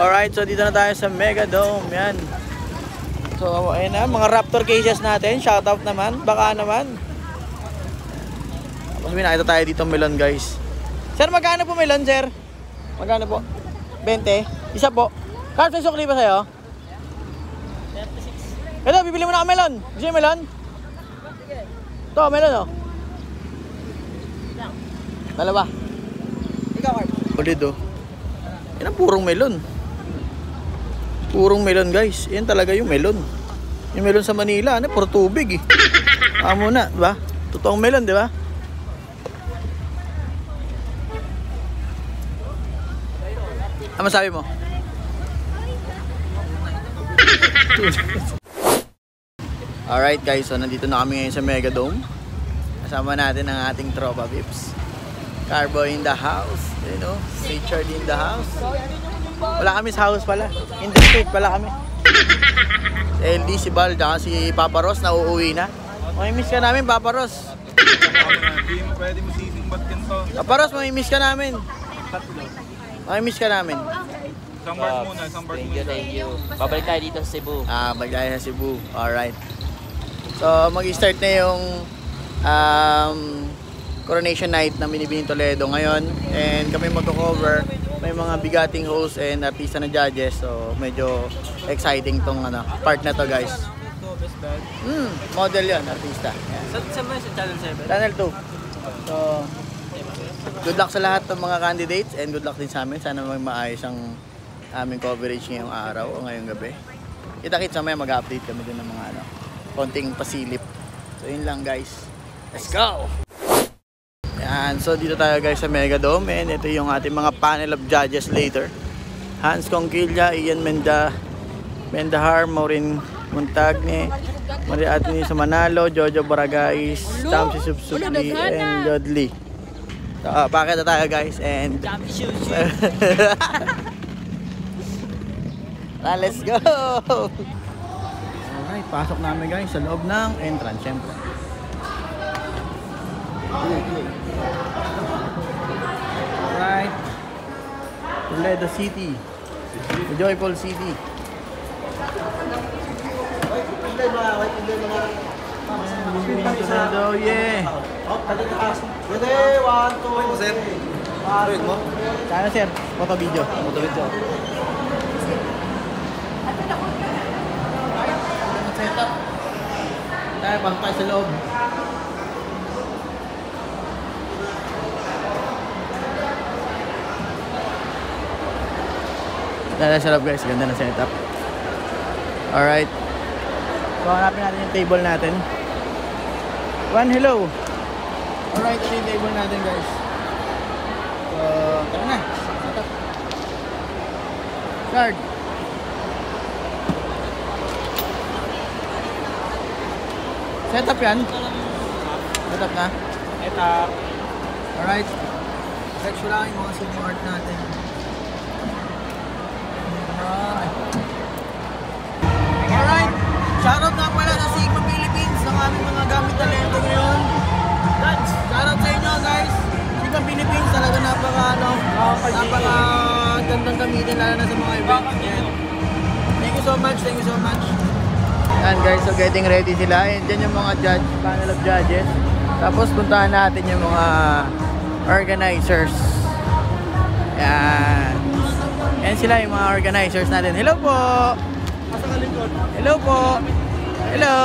Alright, so dito na tayo sa Mega Dome. Yan. So, ayun na, mga Raptor cases natin. Shoutout naman, baka naman. Tapos nakita tayo dito melon, guys. Sir, magkano po melon, sir? Magkano po? 20? Isa po. Carl, may sukli ba sa'yo? 36. Ito, bibili mo na ka melon. Gusto yung melon? Ito, melon, oh. Dalawa. Ikaw, Carl. Ulit, oh. Yan ang purong melon. Purong melon, guys. Yan talaga yung melon. Yung melon sa Manila, ano, puro tubig, eh. Amo na, di ba? Totoong melon, di ba? Ano masabi mo? Alright guys, so nandito na kami ngayon sa Mega Dome. Kasama natin ang ating tropa Vips. Carbo in the house, you know, Richard in the house. Wala kami sa house pala. In the street pala kami. Si LD, si Bal, tsaka si Papa Ross na uuwi na. Mamimiss ka namin, Papa Ross. Hindi mo pwede mo sisingbat ganito. Papa Ross, mamimiss ka namin. Mamimiss ka namin. Isang bar muna, isang bar muna. Thank you. Babalik tayo dito sa Cebu. Balik tayo sa Cebu. Alright. So, mag-start na yung coronation night ng Binibining Toledo ngayon. And kami mag-cover. May mga bigating hosts and artista na judges. So, medyo exciting tong part na to, guys. Model yun, artista. Saan ba sa Channel 7? Channel 2. So, good luck sa lahat ng mga candidates and good luck din sa amin. Sana may maayos ang aming coverage ngayong araw o ngayong gabi. Kita-kits mamaya mag-update kami din ng mga konting pasilip. So, yun lang, guys. Let's go! Yan. So, dito tayo, guys, sa Mega Dome. And ito yung ating mga panel of judges later. Hans Conquilla, Ian Mendahar, Maureen Montagne, Maria Atini sa Manalo, Jojo Baragais, Tamsi Subsubli, and Jodli. So, pakita tayo, guys, and let's go! Alright, pasok namin, guys, sa loob ng entrance, syempre. Alright, Toledo City, the Joyful City. Toledo, yeah! Pwede, 1, 2, sir. Maroon mo? Sana, sir, photo video. Setup. Tayo, pasok tayo sa loob. Dala sa loob, guys, ganda na setup. Alright. So, hanapin natin yung table natin. Hello. Alright, ito yung table natin, guys. So, tara na. Setup. Card. Setup yan. Setup na. Setup. Alright. Check ko lang yung mga senior art natin. Alright. Shoutout nga pala sa Sigma Philippines ng aming mga gamit talento ngayon. Shoutout sa inyo, guys. Sigma Philippines talaga napaka gandang gamitin lalo na sa mga event. Thank you so much. Thank you so much. Yan, guys, so getting ready sila. And dyan yung mga panel of judges. Tapos puntahan natin yung mga organizers. Yan. Yan sila yung mga organizers natin. Hello po! Hello po! Hello!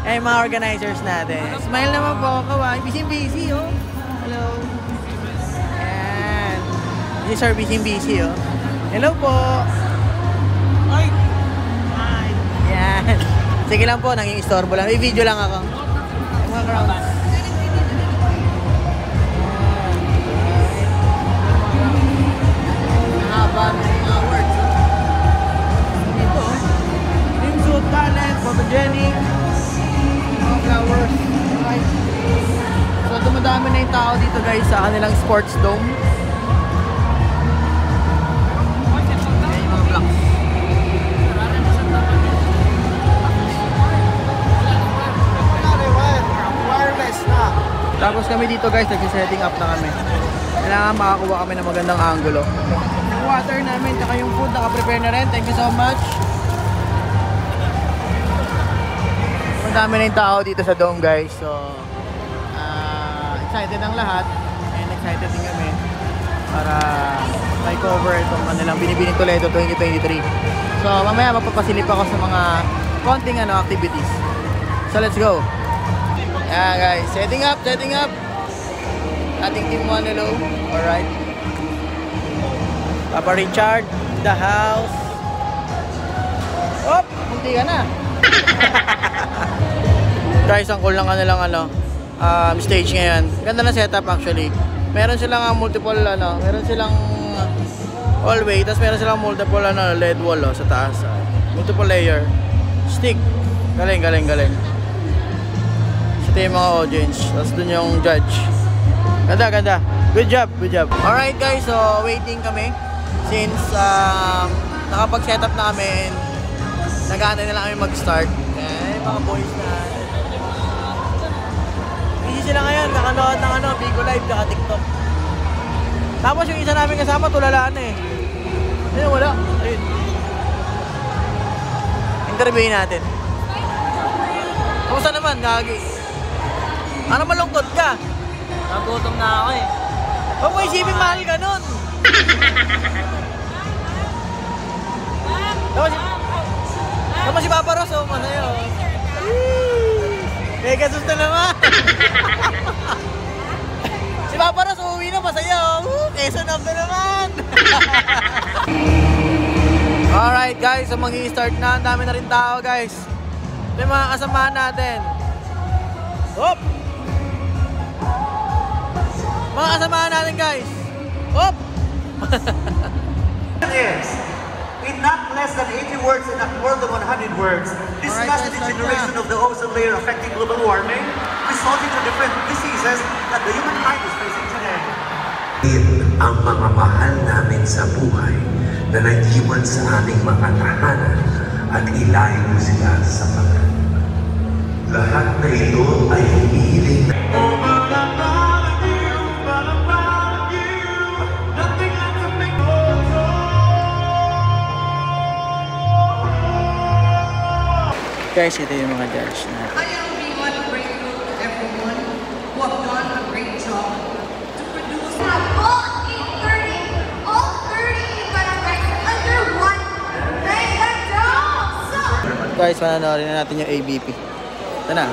Yan yung mga organizers natin. Smile naman po, kawai. Busy, oh. Hello. Yan. These are busy, oh. Hello po! Yan. Sige lang po, nanging istorbo lang. May video lang ako. Mga crowds. Haba ng mga awards. Dito, Swimsuit Talent, Photogenic, mga flowers. Alright. So, dumadami na yung tao dito, guys, sa kanilang sports dome. Yan yung mga blocks. Tapos kami dito, guys, nag-setting up na kami. Kailangan makakuha kami ng magandang angulo. Yung water namin, tsaka yung food naka-prepare na rin. Thank you so much. Madami na yung tao dito sa dome, guys. So, excited ang lahat. And excited din kami para may cover itong kanilang Binibining Toledo 2023. So, mamaya mapapasilip ako sa mga konting activities. So, let's go. Yeah, guys. Setting up. Ating Team Manilo. Alright. Papa Richard, the house. Op! Munti ka na. Guys, ang cool ng kanilang stage ngayon. Ganda na setup actually. Meron silang multiple meron silang hallway, tapos meron silang multiple LED wall sa taas. Multiple layer. Stick. Galing. Ito yung mga audience. Tapos dun yung judge. Ganda. Good job. Alright guys, so waiting kami. Since nakapag-set up na kami, nag-aantay na lang kami mag-start. Mga boys na busy sila ngayon, nakanood ng Bigo Live tsaka TikTok. Tapos yung isa namin kasama, tulalaan eh. Ayun, wala. Ayun. Interviewin natin. Kamusta naman, Gagi? Ano malungkot ka? Nagutom na ako eh. Huwag mo isipin mahal ka nun. Tapos si Papa Ross, masaya. Mega sus na naman. Si Papa Ross, uuwi na, masaya. Quezon up na naman. Alright guys, so mag-i-start na. Ang dami na rin tao guys. Ito yung mga kasamahan natin. Hop! Mga kasamahan natin guys. Hop! In not less than 80 words and not more than 100 words, discuss the degeneration of the ozone layer affecting global warming, resulting to different diseases that the humankind is facing today. Ang mga mahal namin sa buhay na nag-iwan sa aming mga tahanan at ilayo sila sa pagkat. Lahat na ito ay humihiling na guys, ito yung mga judge na. I am beyond grateful to everyone who have done a great job to produce all 30 barangays under one mega dome. Guys, pananorin na natin yung ABP. Ito na.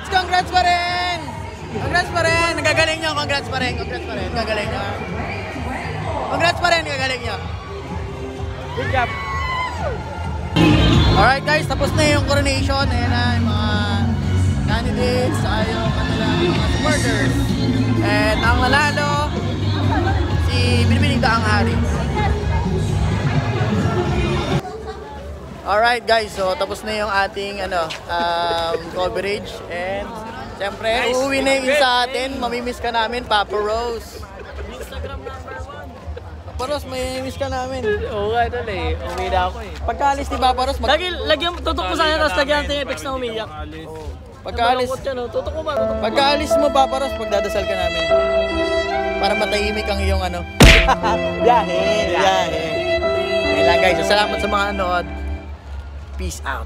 Congrats pa rin! Nagagaling nyo! Congrats pa rin! Gagaling nyo! Congrats pa rin! Gagaling nyo! Good job! Alright guys, tapos na yung coronation. Ayan na yung mga candidates, saka yung kanilang mga supporters. And ang nanalo, si Binibining Daang Hari. Alright guys, so tapos na yung ating coverage. And siyempre, uuwi na yung sa atin. Mamimiss ka namin, Papa Rose. Instagram number 1. Papa Rose, mamimiss ka namin. Oo nga, tol eh. Uwi na ako eh. Pagkaalis ni Papa Rose, Lagyan, tutok mo sana, tapos lagyan natin yung effects na umiyak. pagkaalis, Malungkot yan, oh. Tutok mo ba? pagkaalis mo, Papa Rose, pagdadasal ka namin. Para matahimik ang iyong biyahe. Ayan lang guys, so, salamat sa mga nanood. Peace out.